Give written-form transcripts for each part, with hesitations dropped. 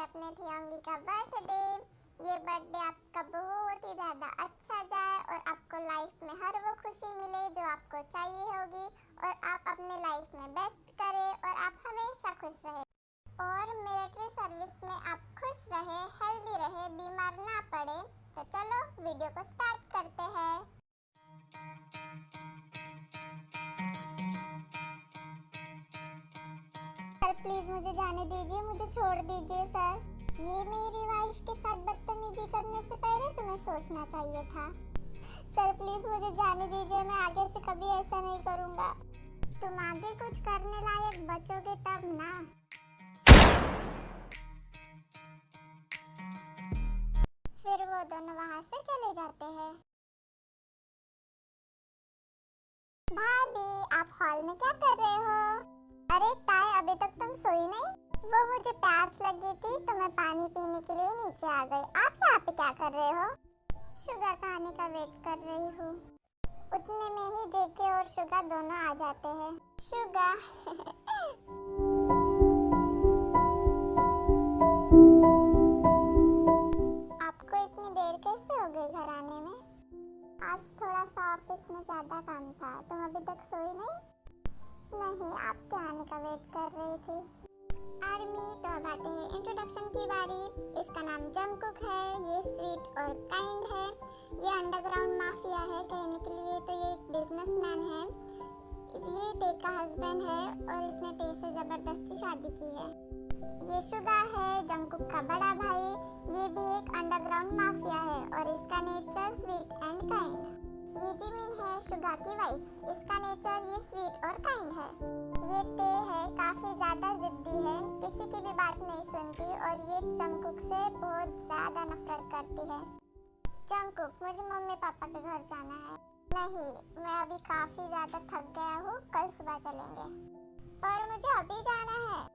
अपने थियोंगी का बर्थडे। ये बर्थडे आपका बहुत ही ज़्यादा अच्छा जाए और आपको लाइफ में हर वो खुशी मिले जो आपको चाहिए होगी और आप अपने लाइफ में बेस्ट करें और आप हमेशा खुश रहे और मिलिट्री सर्विस में आप खुश रहे, हेल्दी रहे, बीमार ना पड़े। तो चलो वीडियो को स्टार्ट करते हैं। सर प्लीज मुझे जाने दीजिए, मुझे छोड़ दीजिए सर। ये मेरी वाइफ के साथ बदतमीजी करने से पहले तुम्हें सोचना चाहिए था। सर प्लीज मुझे जाने दीजिए, मैं आगे से कभी ऐसा नहीं करूँगा। तुम आगे कुछ करने लायक बचोगे तब ना। फिर वो दोनों वहाँ से चले जाते हैं। भाभी आप हॉल में क्या कर रहे हो? अरे ताई अभी तक तुम सोई नहीं? वो मुझे प्यास लगी थी तो मैं पानी पीने के लिए नीचे आ गई। आप यहाँ पे क्या कर रहे हो? शुगा का आने का वेट कर रही हूँ। उतने में ही जेके और शुगा दोनों आ जाते हैं। शुगा आपको इतनी देर कैसे हो गई घर आने में? आज थोड़ा सा ऑफिस में ज्यादा काम था। तुम अभी तक सोई नहीं? नहीं, आपके आने का वेट कर रही थी। आर्मी तो अब आते हैं इंट्रोडक्शन की बारी। इसका नाम जंगकुक है। ये स्वीट और काइंड है। ये अंडरग्राउंड माफिया है कहने के लिए तो ये एक बिजनेसमैन है। ये ते का हस्बैंड है और इसने ते से जबरदस्ती शादी की है। ये शुगा है, जंगकुक का बड़ा भाई। ये भी एक अंडरग्राउंड माफिया है और इसका नेचर स्वीट एंड काइंड। ये जिमिन है, शुगा की वाइफ। इसका नेचर ये स्वीट और काइंड है। ये ते है, काफी ज्यादा जिद्दी है, किसी की भी बात नहीं सुनती और ये जंगकुक से बहुत ज्यादा नफरत करती है। जंगकुक मुझे मम्मी पापा के घर जाना है। नहीं, मैं अभी काफी ज्यादा थक गया हूँ, कल सुबह चलेंगे। पर मुझे अभी जाना है।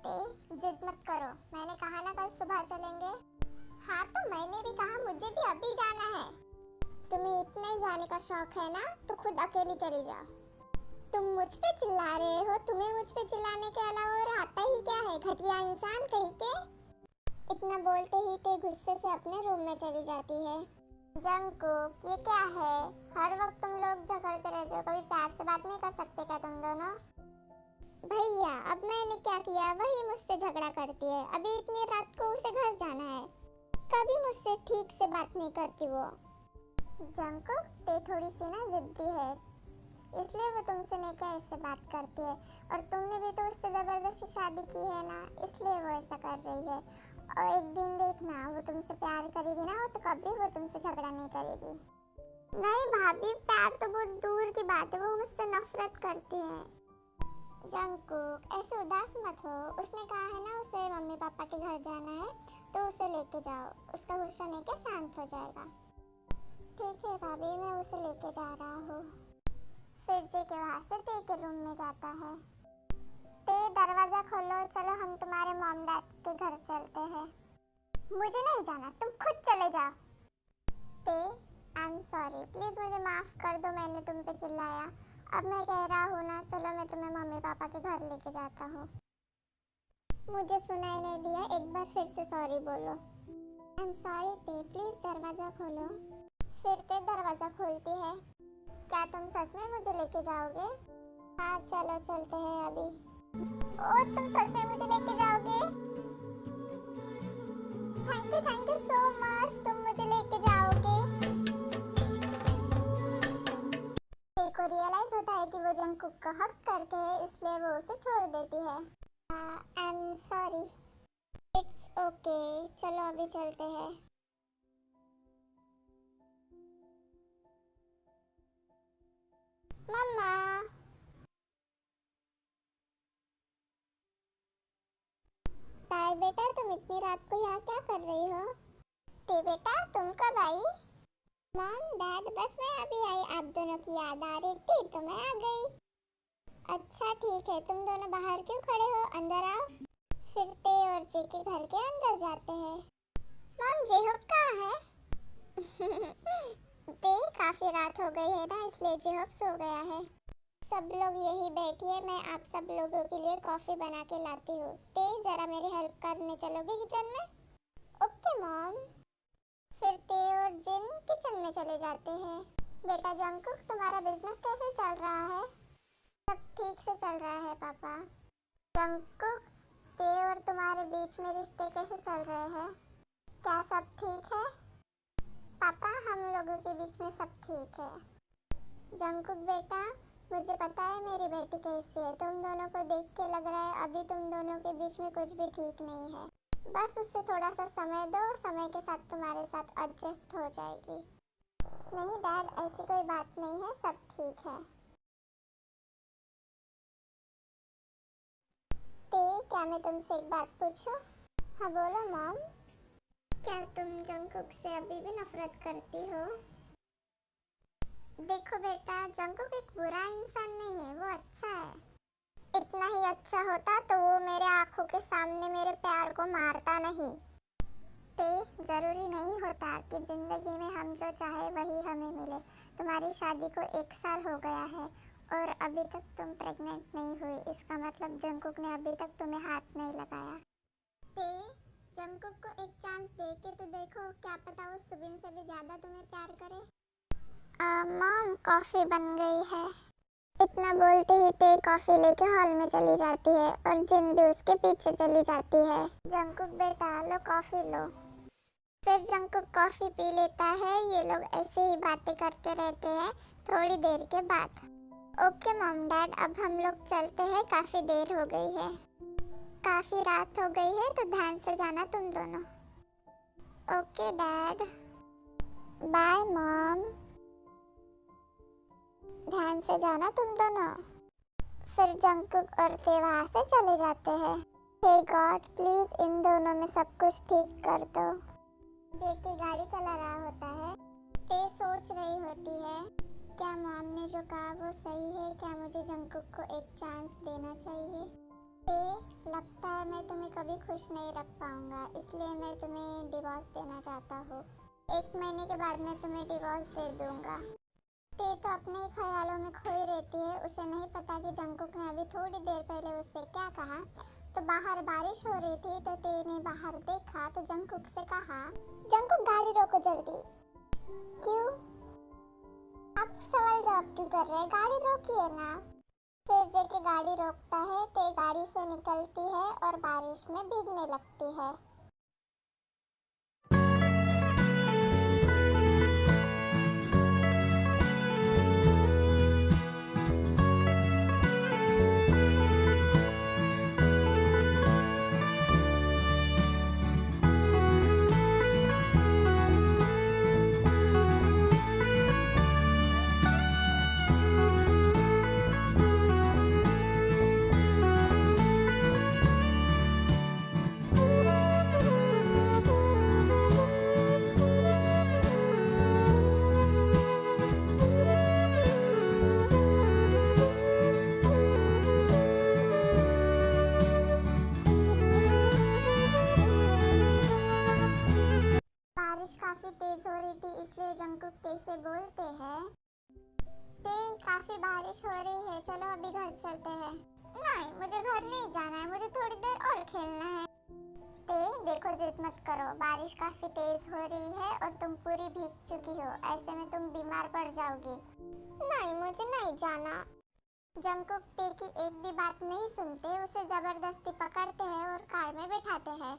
ते जिद मत करो, मैंने कहा ना कल सुबह चलेंगे। हाँ तो मैंने भी कहा मुझे भी अभी जाना है। तुम्हें इतने जाने का शौक है ना तो खुद अकेली चली जाओ। तुम मुझ पे चिल्ला रहे हो, तुम्हें मुझ पे चिल्लाने के अलावा और आता ही क्या है, घटिया इंसान कहीं के। इतना बोलते ही ते गुस्से से अपने रूम में चली जाती है। जंगकुक ये क्या है, हर वक्त तुम लोग झगड़ते रहते हो, कभी प्यार से बात नहीं कर सकते क्या तुम दोनों? भैया अब मैंने क्या किया, वही मुझसे झगड़ा करती है। अभी इतनी रात को उसे घर जाना है, कभी मुझसे ठीक से बात नहीं करती वो। जंगकुक ते थोड़ी सी ना जिद्दी है, इसलिए वो तुमसे नहीं क्या ऐसे बात करती है और तुमने भी तो उससे जबरदस्ती शादी की है ना, इसलिए वो ऐसा कर रही है। और एक दिन देखना वो तुमसे प्यार करेगी ना तो कभी वो तुमसे झगड़ा नहीं करेगी। नहीं भाभी, प्यार तो बहुत दूर की बात है, वो मुझसे नफरत करती है। जंगकुक ऐसे उदास मत हो, उसने कहा है ना उसे मम्मी पापा के घर जाना है तो उसे लेके जाओ, उसका गुस्सा नहीं क्या शांत हो जाएगा। ठीक है भाभी, मैं उसे लेके जा रहा हूँ। फिर जेके वहाँ से ते के रूम में जाता है। ते दरवाजा खोलो, चलो हम तुम्हारे मॉम डैड के घर चलते हैं। मुझे नहीं जाना, तुम खुद चले जाओ। ते आई एम सॉरी, प्लीज मुझे माफ कर दो, मैंने तुम पे चिल्लाया। अब मैं कह रहा हूँ ना, चलो मैं तुम्हें मम्मी पापा के घर लेके जाता हूँ। मुझे सुनाई नहीं दिया, एक बार फिर से सॉरी बोलो। आई एम सॉरी ते, प्लीज दरवाजा खोलो। फिर ते दरवाजा खोलती है। क्या तुम सच में मुझे लेके जाओगे? हाँ चलो चलते हैं अभी। ओ तुम सच में मुझे लेके जाओगे? थैंक यू सो मच, तुम मुझे लेके जाओगे। ते को रियलाइज होता है कि वो जंगकुक का हक करके है, इसलिए वो उसे छोड़ देती है। I am sorry. It's okay, चलो अभी चलते हैं। मम्मा ताई बेटा, तुम इतनी रात को यहाँ क्या कर रही हो? ते बेटा तुम कब आई? मॉम डैड बस मैं अभी आई, आप दोनों की याद आ रही थी तो मैं आ गई। अच्छा ठीक है, तुम दोनों बाहर क्यों खड़े हो, अंदर आओ। फिर ते और जे के घर के अंदर जाते हैं। मॉम जेहोप कहाँ है? ते काफी रात हो गई है ना, इसलिए जेहोप सो गया है। सब लोग यही बैठिए, मैं आप सब लोगों के लिए कॉफी बना के लाती हूँ। ते जरा मेरी हेल्प करने चलोगे किचन में? Okay mom. फिर ते और जिन किचन में चले जाते हैं। बेटा जंगकुक, तुम्हारा बिजनेस कैसे चल रहा है? सब ठीक से चल रहा है पापा। जंगकुक, ते और तुम्हारे बीच में रिश्ते कैसे चल रहे हैं? क्या सब ठीक है? पापा हम लोगों के बीच में सब ठीक है। जंगकुक बेटा, मुझे पता है मेरी बेटी कैसी है। तुम दोनों को देख के लग रहा है अभी तुम दोनों के बीच में कुछ भी ठीक नहीं है। बस उससे थोड़ा सा समय दो, समय के साथ तुम्हारे साथ एडजस्ट हो जाएगी। नहीं डैड, ऐसी कोई बात नहीं है, सब ठीक है। ते, क्या मैं तुमसे एक बात पूछूं? हाँ बोलो मॉम। क्या तुम जंगकुक से अभी भी नफरत करती हो? देखो बेटा, जंगकुक एक बुरा इंसान नहीं है, वो अच्छा है। इतना ही अच्छा होता तो वो मेरे आंखों के सामने मेरे प्यार को मारता नहीं। ते, जरूरी नहीं होता कि जिंदगी में हम जो चाहे वही हमें मिले। तुम्हारी शादी को 1 साल हो गया है और अभी तक तुम प्रेग्नेंट नहीं हुई। इसका मतलब जंगकुक ने अभी तक तुम्हें हाथ नहीं लगाया। ते, जंगकुक को एक चांस दे के तो देखो, क्या पता वो सुबिन से भी ज्यादा तुम्हें प्यार करे। मॉम, कॉफी बन गई है। इतना बोलते ही ते कॉफी लेके हॉल में चली जाती है और जिन भी उसके पीछे चली जाती है। जंगकुक बेटा, लो कॉफी लो। फिर जंगकुक कॉफी पी लेता है। ये लोग ऐसे ही बातें करते रहते हैं थोड़ी देर के बाद। ओके मॉम डैड, अब हम लोग चलते हैं, काफी देर हो गई है। काफी रात हो गई है तो ध्यान से जाना तुम दोनों। Okay dad. Bye mom. ध्यान से जाना तुम दोनों। फिर जंगकुक और ते वहाँ से चले जाते हैं। हे गॉड, प्लीज इन दोनों में सब कुछ ठीक कर दो। जेके गाड़ी चला रहा होता है। ते सोच रही होती है, क्या मॉम ने जो कहा वो सही है? क्या मुझे जंगकुक को एक चांस देना चाहिए? ते, लगता है मैं तुम्हें कभी खुश नहीं रख पाऊंगा, इसलिए मैं तुम्हें डिवोर्स देना चाहता हूँ। 1 महीने के बाद मैं तुम्हें डिवोर्स दे दूंगा। ते तो अपने ही ख्यालों में खोई रहती है। उसे नहीं पता कि जंगकुक ने अभी थोड़ी देर पहले उससे क्या कहा। तो बाहर बारिश हो रही थी तो ते ने बाहर देखा तो जंगकुक से कहा, जंगकुक गाड़ी रोको जल्दी। क्यों? आप सवाल जवाब क्यों कर रहे हैं? गाड़ी रोकिए ना। फिर जेके गाड़ी रोकता है। ते गाड़ी से निकलती है और बारिश में भीगने लगती है। बारिश काफी तेज हो रही थी, इसलिए जंगकुक ते से बोलते हैं, ते काफी बारिश हो रही है, चलो अभी घर चलते हैं। नहीं, मुझे घर नहीं जाना है, मुझे थोड़ी देर और खेलना है। ते, देखो जिद मत करो, बारिश काफी तेज हो रही है और तुम पूरी भीग चुकी हो, ऐसे में तुम बीमार पड़ जाओगी। नहीं, मुझे नहीं जाना। जंगकुक ते की एक भी बात नहीं सुनते, उसे जबरदस्ती पकड़ते हैं और कार में बैठाते हैं।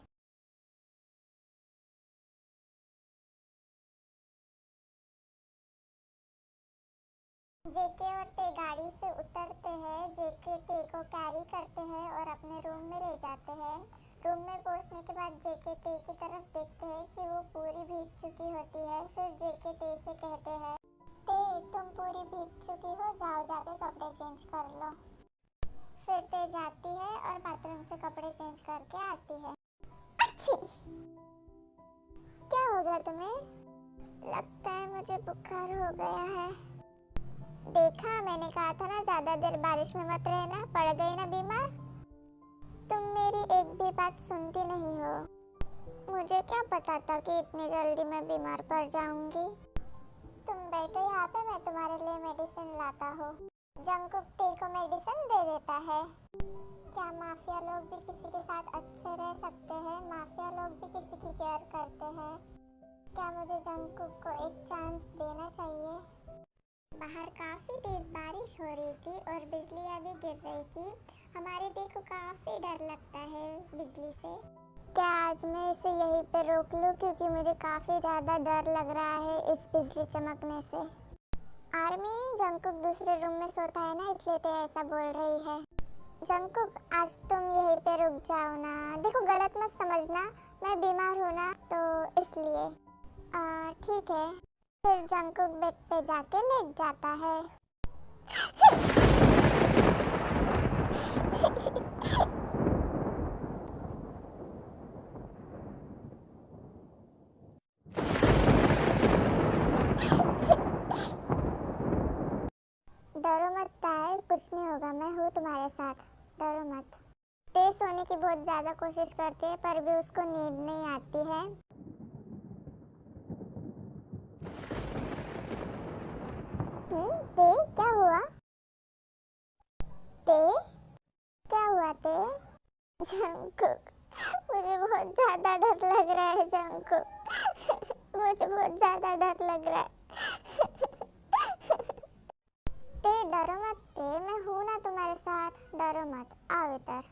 जेके और ते गाड़ी से उतरते हैं। जेके ते को कैरी करते हैं और अपने रूम में ले जाते हैं। रूम में पहुंचने के बाद जेके ते की तरफ देखते हैं कि वो पूरी भीग चुकी होती है। फिर जेके ते से कहते हैं, ते तुम पूरी भीग चुकी हो, जाओ जाके कपड़े चेंज कर लो। फिर ते जाती है और बाथरूम से कपड़े चेंज करके आती है। अच्छी, क्या हो गया तुम्हें? लगता है मुझे बुखार हो गया है। देखा, मैंने कहा था ना ज्यादा देर बारिश में मत रहना, पड़ गई ना बीमार। तुम मेरी एक भी बात सुनती नहीं हो। मुझे क्या पता था कि इतनी जल्दी मैं बीमार पड़ जाऊंगी। तुम बैठो यहाँ पे, मैं तुम्हारे लिए मेडिसिन लाता हूँ। जंगकुक तेरे को मेडिसिन दे देता है। क्या माफिया लोग भी किसी के साथ अच्छे रह सकते हैं? माफिया लोग भी किसी की केयर करते हैं। क्या मुझे जंगकुक को एक चांस देना चाहिए? बाहर काफी तेज बारिश हो रही थी और बिजलियां भी गिर रही थी। हमारे दी को काफी डर लगता है बिजली से। क्या आज मैं इसे यहीं पे रोक लूं, क्योंकि मुझे काफी ज्यादा डर लग रहा है इस बिजली चमकने से। आर्मी, जंगकुक दूसरे रूम में सोता है ना, इसलिए तो ऐसा बोल रही है। जंगकुक, आज तुम यहीं पे रुक जाओ ना। देखो, गलत मत समझना, मैं बीमार हूँ ना, तो इसलिए। ठीक है। फिर जंगकुक बेड पे जाके लेट जाता है। डरो मत ताए, कुछ नहीं होगा, मैं हूँ तुम्हारे साथ, डरो मत। तेज सोने की बहुत ज्यादा कोशिश करती है पर भी उसको नींद नहीं आती है। ते क्या हुआ? ते क्या हुआ ते? जंगकुक, मुझे बहुत ज्यादा डर लग रहा है जंगकुक। मुझे बहुत ज्यादा डर लग रहा है। ते डरो मत ते, मैं हूँ ना तुम्हारे साथ, डरो मत, आओ इधर।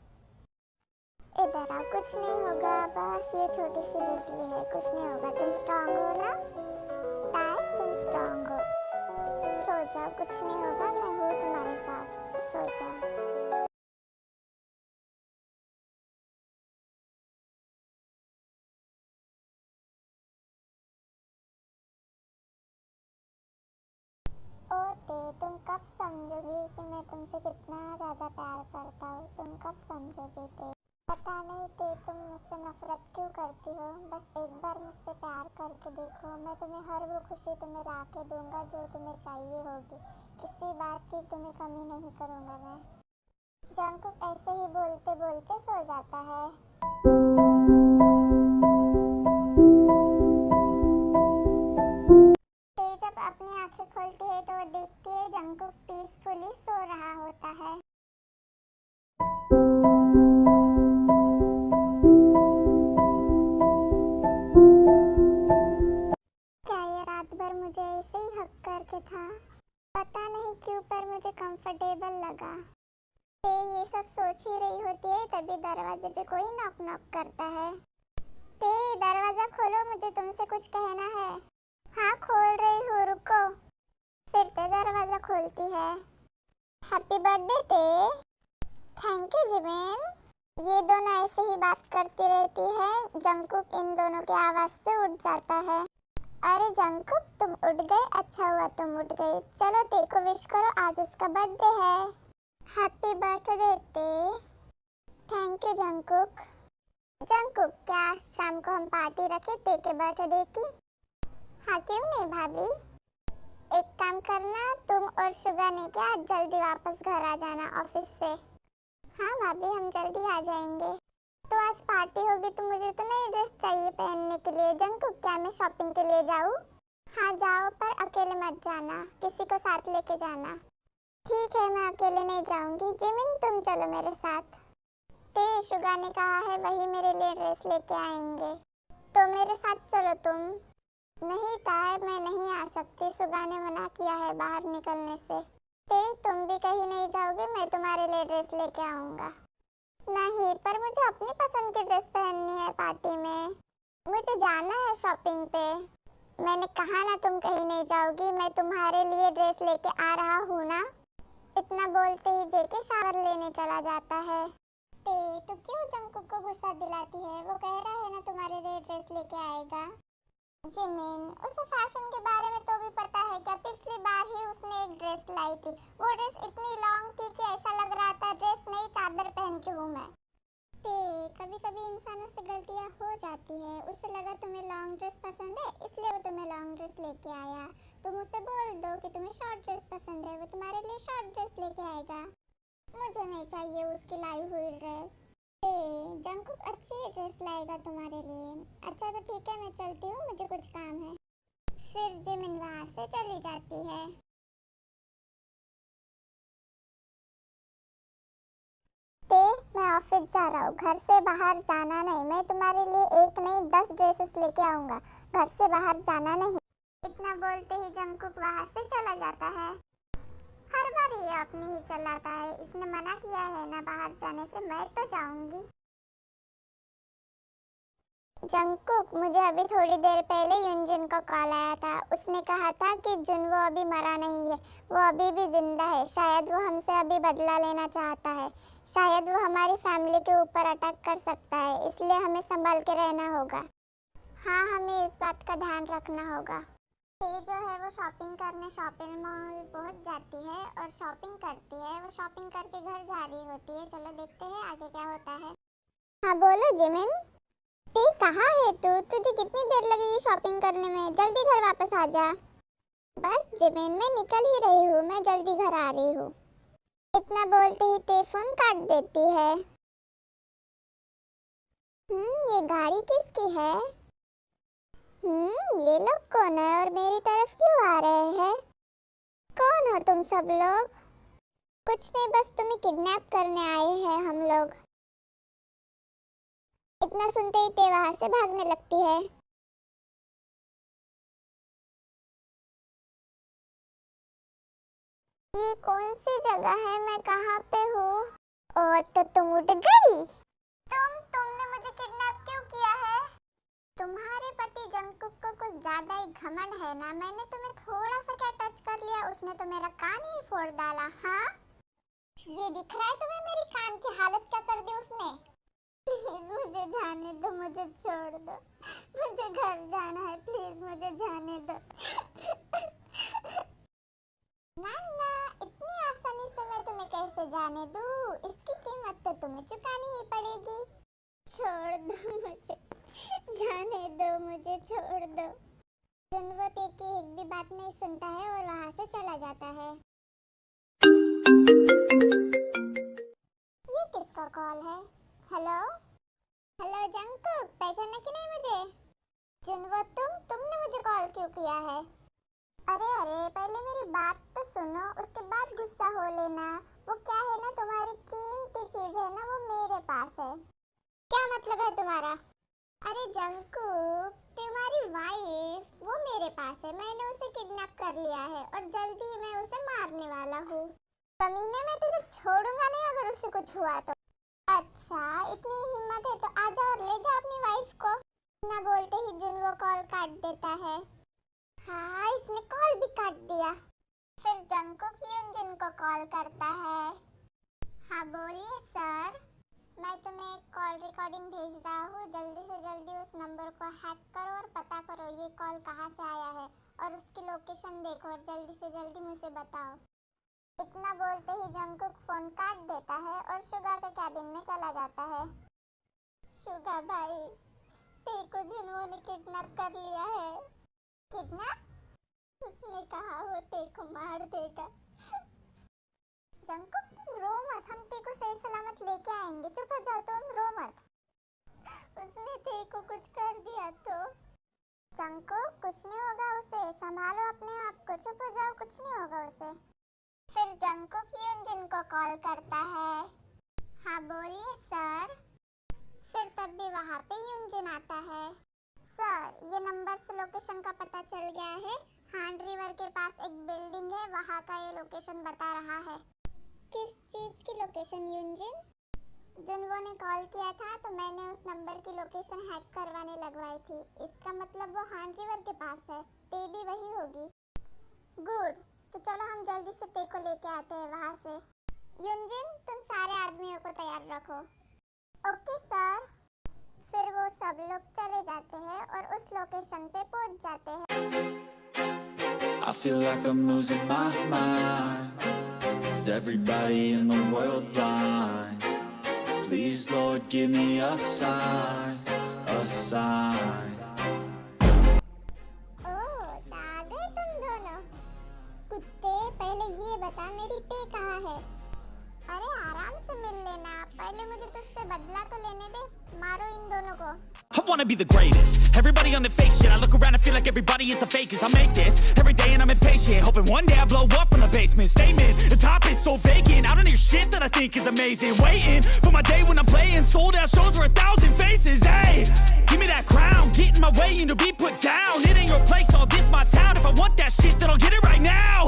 इधर आओ, कुछ नहीं होगा, बस ये छोटी सी बिजली है, कुछ नहीं होगा, तुम स्ट्रांग हो ना ताए, तुम स्ट्रांग हो। सो जाओ, कुछ नहीं होगा, मैं हूँ तुम्हारे साथ, सो जाओ। ओ ते, तुम कब समझोगी कि मैं तुमसे कितना ज्यादा प्यार करता हूँ? तुम कब समझोगी ते? पता नहीं ते, तुम मुझसे नफरत क्यों करती हो? बस एक बार मुझसे प्यार करके देखो, मैं तुम्हें हर वो खुशी तुम्हें ला के दूंगा जो तुम्हें चाहिए होगी। किसी बात की तुम्हें कमी नहीं करूंगा मैं। जंगकुक ऐसे ही बोलते बोलते सो जाता है। ते जब अपनी आंखें खोलती है तो वो देखती है जंगकुक पीसफुली सो रहा होता है। क्या ये रात भर मुझे ऐसे ही हक करके था? पता नहीं क्यों पर मुझे कंफर्टेबल लगा। ते ये सब सोच ही रही होती है तभी दरवाजे पे कोई नॉक नॉक करता है। ते दरवाजा खोलो, मुझे तुमसे कुछ कहना है। हाँ खोल रही हूँ, रुको। फिर ते दरवाजा खोलती है। हैप्पी बर्थडे ते। Thank you Jimin. ये दोनों ऐसे ही बात करती रहती है। जंगकुक इन दोनों की आवाज से उठ जाता है। अरे जंगकुक, तुम उठ गए, अच्छा हुआ तुम उठ गए। चलो ते को विश करो, आज उसका बर्थडे है। हैप्पी बर्थडे ते। Thank you Jungkook. जंगकुक, क्या आज शाम को हम पार्टी रखें ते के बर्थडे की? हाँ क्यों नहीं भाभी। एक काम करना, तुम और शुगा ने क्या आज जल्दी वापस घर आ जाना ऑफिस से। हाँ भाभी, हम जल्दी आ जाएंगे। तो आज पार्टी होगी तो मुझे तो नई ड्रेस चाहिए पहनने के लिए। जंगकुक, क्या मैं शॉपिंग के लिए जाऊँ? हाँ जाओ, पर अकेले मत जाना, किसी को साथ लेके जाना। ठीक है, मैं अकेले नहीं जाऊंगी। जिमिन तुम चलो मेरे साथ। ते शुगा ने कहा है वही मेरे लिए ड्रेस लेके आएंगे, तो मेरे साथ चलो तुम। नहीं ताए, मैं नहीं आ सकती, शुगा ने मना किया है बाहर निकलने से। ते तुम भी कहीं नहीं जाओगे, मैं तुम्हारे लिए ड्रेस लेके आऊंगा। नहीं, पर मुझे अपनी पसंद की ड्रेस पहननी है पार्टी में। मुझे जाना है शॉपिंग पे। मैंने कहा ना तुम कहीं नहीं जाओगी, मैं तुम्हारे लिए ड्रेस लेके आ रहा हूँ ना। इतना बोलते ही जेके शावर लेने चला जाता है। तो क्यों जंगकुक को गुस्सा दिलाती है? वो कह रहा है ना तुम्हारे लिए ड्रेस लेके आएगा। जिमिन, उसे फैशन के बारे में तो भी पता है क्या? पिछली बार ही उसने एक ड्रेस लाई थी, वो ड्रेस इतनी लॉन्ग थी कि ऐसा लग रहा था ड्रेस नहीं चादर पहन के हूँ मैं। कभी कभी इंसानों से गलतियाँ हो जाती है। उसे लगा तुम्हें लॉन्ग ड्रेस पसंद है, इसलिए वो तुम्हें लॉन्ग ड्रेस लेके आया। तुम उसे बोल दो कि तुम्हें शॉर्ट ड्रेस पसंद है, वो तुम्हारे लिए शॉर्ट ड्रेस लेके आएगा। मुझे नहीं चाहिए उसकी लाई हुई ड्रेस। जंगकुक अच्छी ड्रेस लाएगा तुम्हारे लिए। अच्छा तो ठीक है, मैं चलती हूँ, मुझे कुछ काम है। फिर जिमिन वहाँ से चली जाती है। ऑफिस जा रहा हूँ, घर से बाहर जाना नहीं। मैं तुम्हारे लिए एक नहीं 10 ड्रेसेस लेके आऊँगा, घर से बाहर जाना नहीं। इतना बोलते ही जंगकुक वहाँ से चला जाता है। हर बार ये अपनी ही चलाता है, इसने मना किया है ना बाहर जाने से, मैं तो जाऊंगी। जंगकुक, मुझे अभी थोड़ी देर पहले युनजिन का कॉल आया था। उसने कहा था कि जुनवो अभी मरा नहीं है, वो अभी भी जिंदा है। शायद वो हमसे अभी बदला लेना चाहता है, शायद वो हमारी फैमिली के ऊपर अटैक कर सकता है, इसलिए हमें संभाल के रहना होगा। हाँ, हमें इस बात का ध्यान रखना होगा। ये जो है वो शॉपिंग करने शॉपिंग मॉल पहुंच जाती है और शॉपिंग करती है। वो शॉपिंग करके घर जा रही होती है। चलो देखते हैं आगे क्या होता है। हाँ बोलो जिमिन, ते कहाँ है तू? तुझे कितनी देर लगेगी शॉपिंग करने में? जल्दी घर वापस आ जा। बस जिमिन, मैं निकल ही रही हूँ, मैं जल्दी घर आ रही हूँ। इतना बोलते ही ते फोन काट देती है। ये गाड़ी किसकी है? ये लोग कौन है और मेरी तरफ क्यों आ रहे हैं? कौन हो तुम सब लोग? कुछ नहीं, बस तुम्हें किडनैप करने आए हैं हम लोग। इतना सुनते ही ते वहां से भागने लगती है। ये कौन सी जगह है? मैं कहाँ पे हूँ? और तो तुम उठ गई। तुमने मुझे किडनैप क्यों किया है? तुम्हारे पति जंगकुक को कुछ ज्यादा ही घमंड है ना। मैंने तुम्हें थोड़ा सा क्या टच कर लिया, उसने तो मेरा कान ही फोड़ डाला। हाँ, ये दिख रहा है तुम्हें मेरी कान की हालत क्या कर दी उसने? प्लीज मुझे जाने दो, मुझे छोड़ दो, मुझे घर जाना है, प्लीज मुझे जाने दो। नाना, इतनी आसानी से मैं तुम्हें कैसे जाने दूँ? इसकी कीमत तो तुम्हें चुकानी ही पड़ेगी। छोड़ दो मुझे, जाने दो, मुझे छोड़ दो। जुनवो ते की एक भी बात नहीं सुनता है और वहाँ से चला जाता है। ये किसका कॉल है? हेलो हेलो जंगकुक, पहचाना कि नहीं मुझे? जुनवो, तुमने मुझे कॉल क्यों किया है? अरे पहले मेरी बात तो सुनो, उसके बाद गुस्सा हो लेना। वो क्या है ना, तुम्हारी कीमती चीज है ना, वो मेरे पास है। क्या मतलब है तुम्हारा? अरे जंगकुक, तुम्हारी वाइफ वो मेरे पास है। मैंने उसे किडनैप कर लिया है और जल्दी ही मैं उसे मारने वाला हूँ। कमीने, मैं तुझे छोड़ूंगा नहीं अगर उसे कुछ हुआ तो। अच्छा, इतनी हिम्मत है तो आजा और ले जा अपनी वाइफ को। ना बोलते ही जुनवो कॉल काट देता है। हाँ, इसने कॉल भी काट दिया। फिर जंगकुक युनजिन को कॉल करता है। हाँ बोलिए सर, मैं तुम्हें एक कॉल रिकॉर्डिंग भेज रहा हूँ। जल्दी से जल्दी उस नंबर को हैक करो और पता करो ये कॉल कहाँ से आया है और उसकी लोकेशन देखो और जल्दी से जल्दी मुझे बताओ। इतना बोलते ही जंगकुक फोन काट देता है और शुगा के कैबिन में चला जाता है। शुगा भाई, तेको जुनवो ने किडनैप कर लिया है। किडनैप? उसने कहा वो तेको मार देगा। जंगकुक, तुम रो मत, हम तेको सही सलामत लेके आएंगे। चुप हो जाओ तुम, रो मत। उसने तेको कुछ कर दिया तो? जंगकुक, कुछ नहीं होगा उसे, संभालो अपने आप को, चुप हो जाओ, कुछ नहीं होगा उसे। फिर जंगकुक युनजिन को कॉल करता है। हाँ बोलिए सर। फिर तब भी वहाँ पे युनजिन आता है। सर, ये नंबर से लोकेशन का पता चल गया है। हांड रिवर के पास एक बिल्डिंग है, वहाँ का ये लोकेशन बता रहा है। किस चीज़ की लोकेशन युनजिन? जुनवो ने कॉल किया था तो मैंने उस नंबर की लोकेशन हैक करवाने लगवाई थी। इसका मतलब वो हांड रिवर के पास है। ते भी वही होगी। गुड, तो चलो हम जल्दी से ते को लेके आते हैं वहाँ से। युनजिन, तुम सारे आदमियों को तैयार रखो। Okay sir. फिर वो सब लोग चले जाते हैं और उस लोकेशन पे पहुंच जाते हैं। I feel like I'm losing my mind. Is everybody in the world blind? Please Lord, give me a sign, a sign. ओह, तो आ गए तुम दोनों। कुत्ते, पहले ये बता मेरी ते कहाँ है? अरे आराम से मिल लेना, पहले मुझे तुझसे बदला तो लेने दे। मारो इन दोनों को। wanna be the greatest. Everybody on the fake shit. I look around and feel like everybody is the fakest. I make this every day and I'm impatient, hoping one day I blow up from the basement. Statement, the top is so vacant. I don't hear shit that I think is amazing. Waiting for my day when I'm playing sold out shows for 1,000 faces. Hey, give me that crown, get in my way and to be put down. It ain't your place, all this my town. If I want that shit, then I'll get it right now.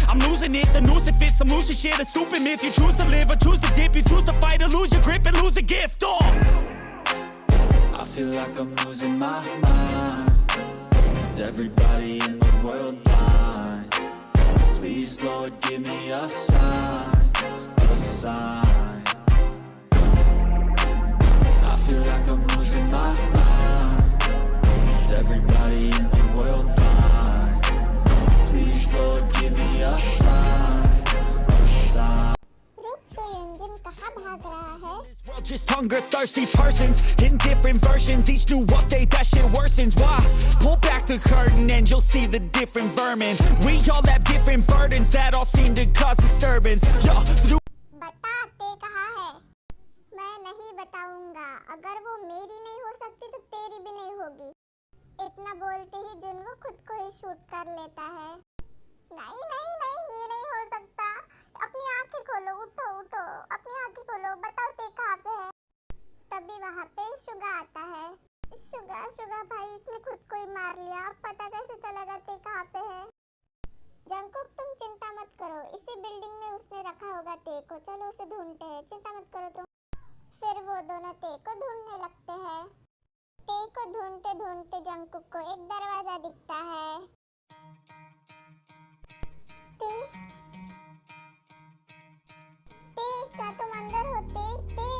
I'm losing it, the noose it fits. I'm losing shit, a stupid myth. You choose to live or choose to dip. You choose to fight or lose your grip and lose a gift. Oh, I feel like I'm losing my mind. Is everybody in the world blind? Please, Lord, give me a sign, a sign. I feel like I'm losing my mind. Is everybody in the world blind? Please, Lord, give me a sign, a sign. रुक, तो ये engine कहाँ भाग रहा है? This world just hunger thirsty persons in different versions. Each new update that shit worsens. Why? Pull back the curtain and you'll see the different vermin. We all have different burdens that all seem to cause disturbance. Yo, so बताते कहाँ है? मैं नहीं बताऊंगा। अगर वो मेरी नहीं हो सकती तो तेरी भी नहीं होगी। इतना बोलते ही जुनवो खुद को ही शूट कर लेता है। नहीं नहीं नहीं, ये नहीं हो सकता। अपनी आंखें खोलो, उठो उठो, अपनी आंखें खोलो, बताओ ते कहाँ पे है? तभी वहाँ पे शुगा आता है। शुगा शुगा भाई, इसने खुद को ही मार लिया। अब पता कैसे चलेगा ते कहाँ पे है? जंगकुक, तुम चिंता मत करो, इसी बिल्डिंग में उसने रखा होगा ते को। चलो उसे ढूंढते हैं, चिंता मत करो तुम। फिर वो दोनों ते को ढूंढने लगते हैं। ते को ढूंढते ढूंढते जंगकुक को एक दरवाजा दिखता है। ते ते, क्या तुम अंदर हो? ते ते,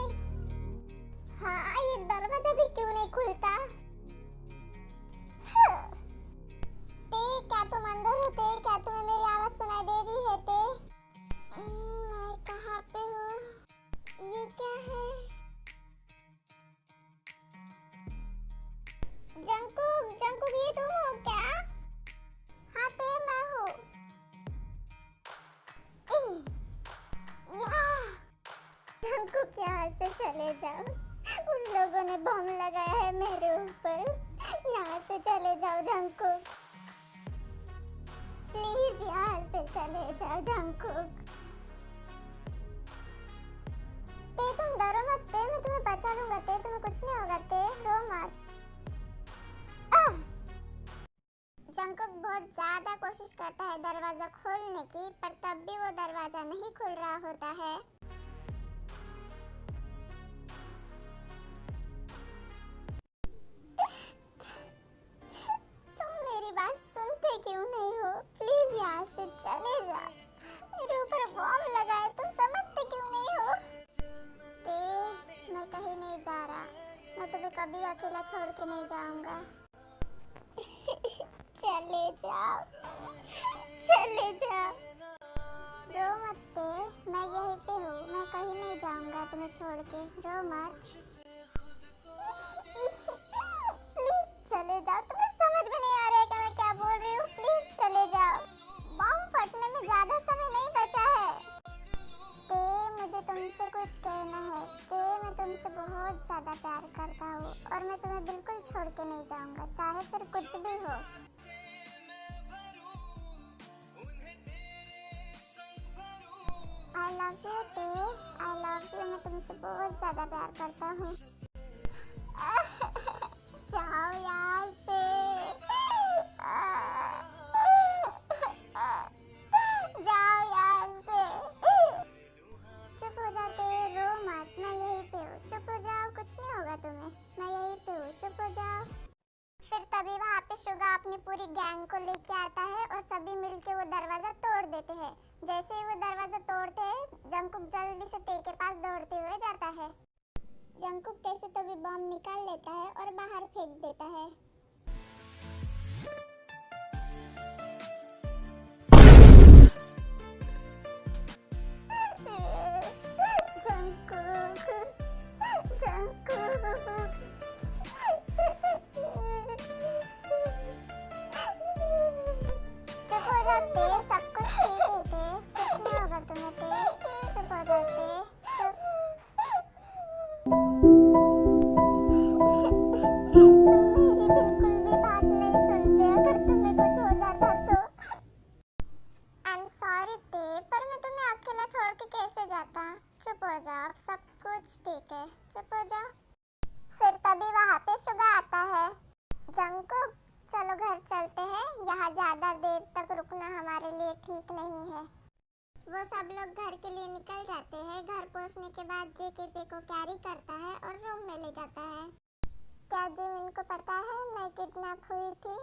हाँ, ये दरवाजा भी क्यों नहीं खुलता? ते, क्या तुम अंदर हो? ते, क्या तुम्हें मेरी आवाज सुनाई दे रही है? ते, मैं कहाँ पे हूँ? ये क्या है? जंगकुक, जंगकुक, ये तुम हो क्या? हाँ ते, मैं हूँ। जंगकुक, यहाँ से चले जाओ। उन लोगों ने बम लगाया है मेरे ऊपर। यहाँ से चले जाओ जंगकुक, प्लीज यहाँ से चले जाओ जंगकुक। ते, तुम डरो मत ते, मैं तुम्हें बचा लूंगा ते, तुम्हें कुछ नहीं होगा ते, रो मत। जंगकुक बहुत ज्यादा कोशिश करता है दरवाजा खोलने की, पर तब भी वो दरवाजा नहीं खुल रहा होता है। तुम मेरी बात सुनते क्यों नहीं हो? प्लीज यहाँ से चले जाओ। मेरे ऊपर बॉम्ब लगा है, तुम समझते क्यों नहीं हो? ते, मैं कहीं नहीं जा रहा। मैं तुम्हें कभी अकेला छोड़ के नहीं जाऊंगा। चले जाओ, चले जाओ। रो मत ते, मैं यहीं पे हूँ, मैं कहीं नहीं जाऊंगा तुम्हें छोड़ के। रो मत, प्लीज चले जाओ। तुम्हें समझ में नहीं आ रहा है कि मैं क्या बोल रही हूँ? प्लीज चले जाओ। बॉम्ब फटने में ज्यादा समय नहीं बचा है। ते, मुझे तुमसे कुछ कहना है। ते, मैं तुमसे बहुत ज्यादा प्यार करता हूँ और मैं तुम्हें बिल्कुल छोड़ के नहीं जाऊंगा, चाहे फिर कुछ भी हो। I love you ते, I love you, मैं तुमसे बहुत ज्यादा प्यार करता हूँ। जाओ यहाँ से। जाओ यहाँ से। चुप हो जाते, रो मत, मैं यहीं पे हूँ। चुप हो जाओ, कुछ नहीं होगा तुम्हें, मैं यहीं पे हूँ, चुप हो जाओ। फिर तभी वहाँ पे शुगा अपनी पूरी गैंग को लेके आता है और सभी मिलके वो दरवाजा तोड़ देते हैं। जैसे ही वो दरवाजा तोड़ते हैं, जंगकुक जल्दी से ते के पास दौड़ते हुए जाता है। जंगकुक कैसे तभी बम निकाल लेता है और बाहर फेंक देता है। चुप हो जाओ, अब सब कुछ ठीक है, चुप हो जाओ। फिर तभी वहाँ पे शुगा आता है। जंगकुक, चलो घर चलते हैं, यहाँ ज्यादा देर तक रुकना हमारे लिए ठीक नहीं है। वो सब लोग घर के लिए निकल जाते हैं। घर पहुँचने के बाद जेके को कैरी करता है और रूम में ले जाता है। क्या जिमिन को पता है मैं किडनैप हुई थी?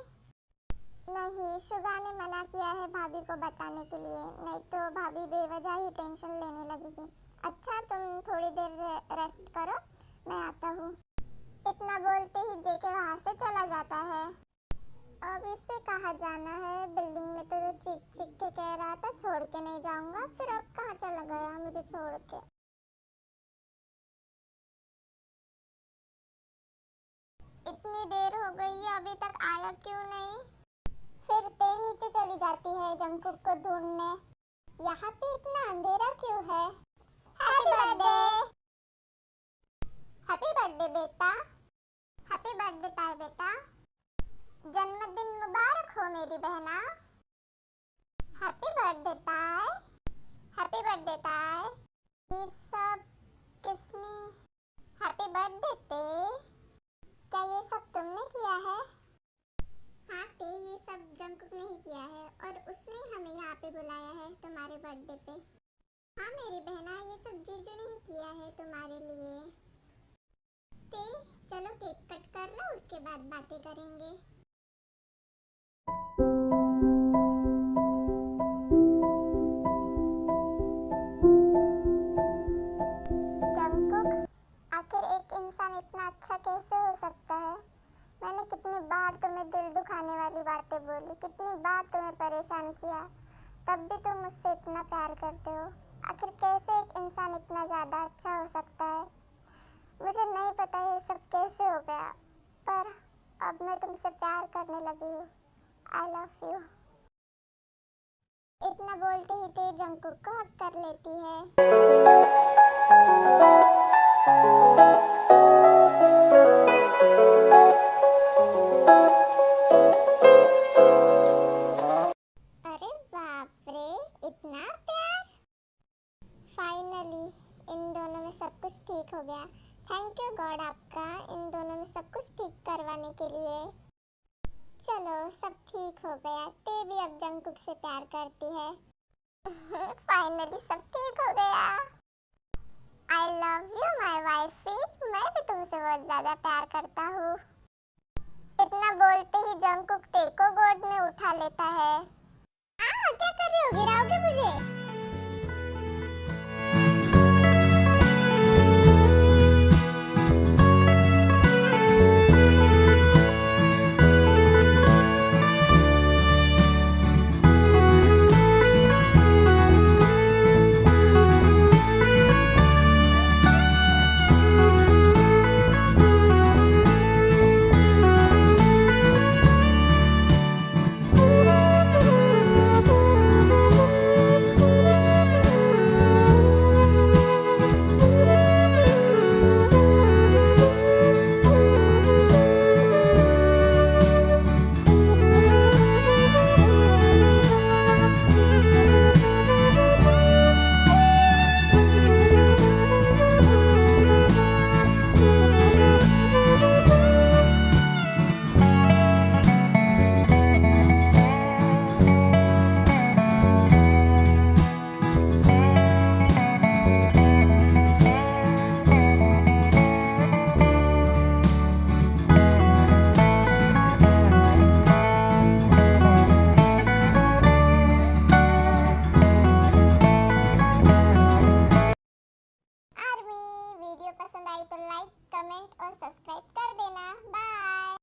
नहीं, शुगा ने मना किया है भाभी को बताने के लिए, नहीं तो भाभी बेवजह ही टेंशन लेने लगेगी। अच्छा, तुम थोड़ी देर रेस्ट करो, मैं आता हूँ। इतना बोलते ही जेके वहाँ से चला जाता है। अब इससे कहाँ जाना है? बिल्डिंग में तो चीख चीख के कह रहा था छोड़ के नहीं जाऊंगा, फिर अब कहाँ चला गया मुझे छोड़ के? इतनी देर हो गई है, अभी तक आया क्यों नहीं? फिर ते नीचे चली जाती है जंगकुक को ढूंढने। यहाँ पे इतना अंधेरा क्यों है? Happy birthday! हैप्पी बर्थडे बेटा, हैप्पी बर्थडे ताई बेटा, जन्मदिन मुबारक हो मेरी बहना। हैप्पी बर्थडे ताई, हैप्पी बर्थडे ताई। ये सब किसने? हैप्पी बर्थडे ते, क्या ये सब तुमने किया है? हाँ ते, ये सब जंगकुक ने ही किया है और उसने हमें यहाँ पे बुलाया है तुम्हारे बर्थडे पे। हाँ मेरी बहना, ये सब जीजू ने ही किया है तुम्हारे लिए। ते चलो केक कट कर लो, उसके बाद बातें करेंगे। जंगकुक, आखिर एक इंसान इतना अच्छा कैसे हो सकता है? मैंने कितनी बार तुम्हें दिल दुखाने वाली बातें बोली, कितनी बार तुम्हें परेशान किया, तब भी तुम मुझसे इतना प्यार करते हो। आखिर कैसे एक इंसान इतना ज़्यादा अच्छा हो सकता है? मुझे नहीं पता ये सब कैसे हो गया, पर अब मैं तुमसे प्यार करने लगी हूँ। I love you. इतना बोलते ही ते जंगकुक को हक कर लेती है। अरे बाप रे, इतना प्यार! फाइनली इन दोनों में सब कुछ ठीक हो गया। थैंक यू गॉड आपका इन दोनों में सब कुछ ठीक करवाने के लिए। चलो सब ठीक हो गया। ते भी अब जंगकुक से प्यार करती है। फाइनली सब ठीक हो गया। I love you my wifey, मैं भी तुमसे बहुत ज्यादा प्यार करता हूँ। इतना बोलते ही जंगकुक ते को गोद में उठा लेता है। क्या कर रही हो, गिराओगे मुझे? पसंद आई तो लाइक, कमेंट और सब्सक्राइब कर देना। बाय।